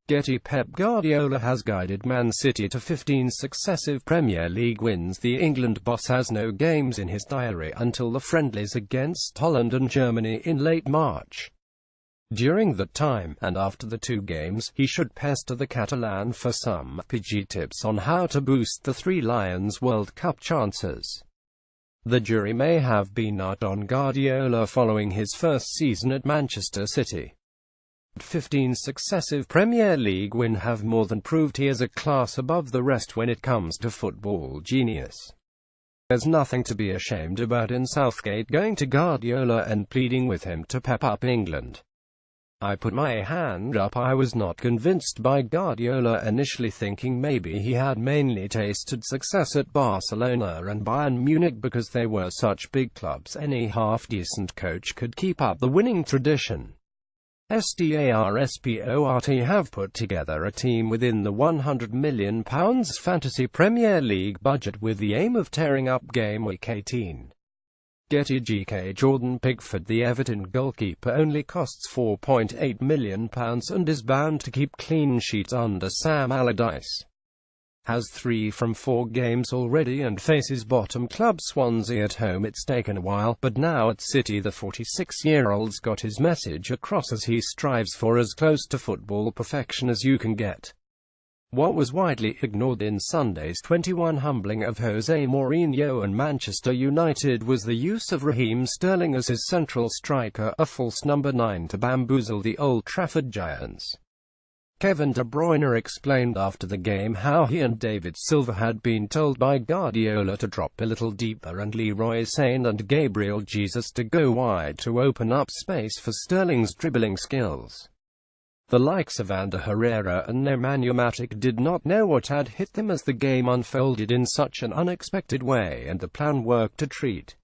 GETTY Pep Guardiola has guided Man City to 15 successive Premier League wins. The England boss has no games in his diary until the friendlies against Holland and Germany in late March. During that time, and after the two games, he should pester the Catalan for some PG tips on how to boost the Three Lions World Cup chances. The jury may have been out on Guardiola following his first season at Manchester City. 15 successive Premier League wins have more than proved he is a class above the rest when it comes to football genius. There's nothing to be ashamed about in Southgate going to Guardiola and pleading with him to pep up England. I put my hand up. I was not convinced by Guardiola initially, thinking maybe he had mainly tasted success at Barcelona and Bayern Munich because they were such big clubs. Any half-decent coach could keep up the winning tradition. STARSPORT have put together a team within the £100 million fantasy Premier League budget with the aim of tearing up game week 18. Getty GK Jordan Pickford, the Everton goalkeeper, only costs £4.8 million and is bound to keep clean sheets under Sam Allardyce. Has 3 from 4 games already and faces bottom club Swansea at home. It's taken a while, but now at City the 46-year-old's got his message across as he strives for as close to football perfection as you can get. What was widely ignored in Sunday's 21 humbling of Jose Mourinho and Manchester United was the use of Raheem Sterling as his central striker, a false number 9 to bamboozle the Old Trafford giants. Kevin De Bruyne explained after the game how he and David Silva had been told by Guardiola to drop a little deeper and Leroy Sane and Gabriel Jesus to go wide to open up space for Sterling's dribbling skills. The likes of Ander Herrera and Nemanja Matic did not know what had hit them as the game unfolded in such an unexpected way, and the plan worked a treat.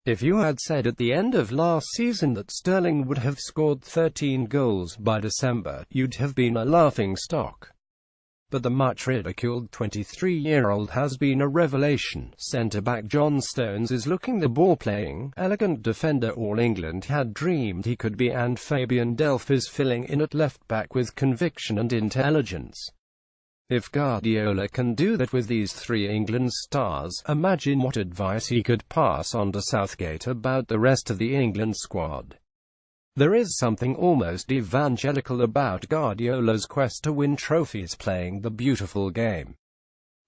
If you had said at the end of last season that Sterling would have scored 13 goals by December, you'd have been a laughingstock. But the much-ridiculed 23-year-old has been a revelation. Centre-back John Stones is looking the ball-playing, elegant defender all England had dreamed he could be, and Fabian Delph is filling in at left-back with conviction and intelligence. If Guardiola can do that with these 3 England stars, imagine what advice he could pass on to Southgate about the rest of the England squad. There is something almost evangelical about Guardiola's quest to win trophies, playing the beautiful game.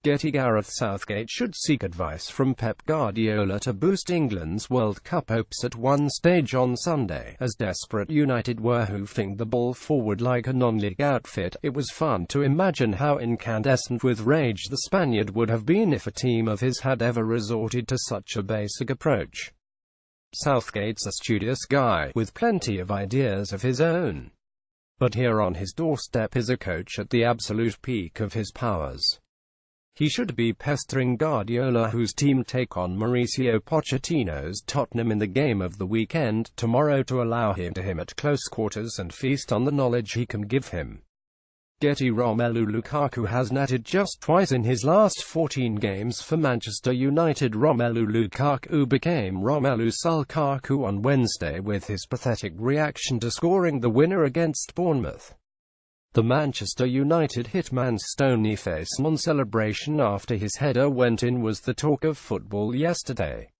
Getty Gareth Southgate should seek advice from Pep Guardiola to boost England's World Cup hopes. At one stage on Sunday, as desperate United were hoofing the ball forward like a non-league outfit, it was fun to imagine how incandescent with rage the Spaniard would have been if a team of his had ever resorted to such a basic approach. Southgate's a studious guy, with plenty of ideas of his own. But here on his doorstep is a coach at the absolute peak of his powers. He should be pestering Guardiola, whose team take on Mauricio Pochettino's Tottenham in the game of the weekend tomorrow, to allow him at close quarters and feast on the knowledge he can give him. Getty Romelu Lukaku has netted just twice in his last 14 games for Manchester United. Romelu Lukaku became Romelu Sulkaku on Wednesday with his pathetic reaction to scoring the winner against Bournemouth. The Manchester United hitman's stony face on celebration after his header went in was the talk of football yesterday.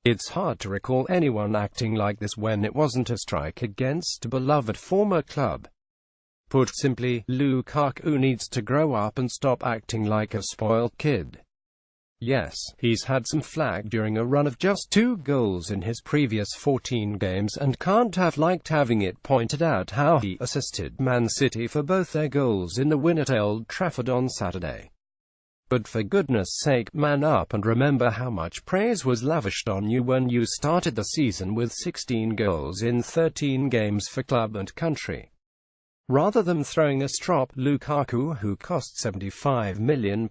It's hard to recall anyone acting like this when it wasn't a strike against a beloved former club. Put simply, Lukaku needs to grow up and stop acting like a spoiled kid. Yes, he's had some flack during a run of just 2 goals in his previous 14 games, and can't have liked having it pointed out how he assisted Man City for both their goals in the win at Old Trafford on Saturday. But for goodness sake, man up and remember how much praise was lavished on you when you started the season with 16 goals in 13 games for club and country. Rather than throwing a strop, Lukaku, who cost £75 million,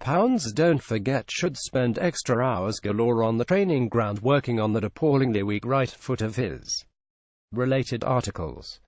don't forget, should spend extra hours galore on the training ground working on that appallingly weak right foot of his. Related articles.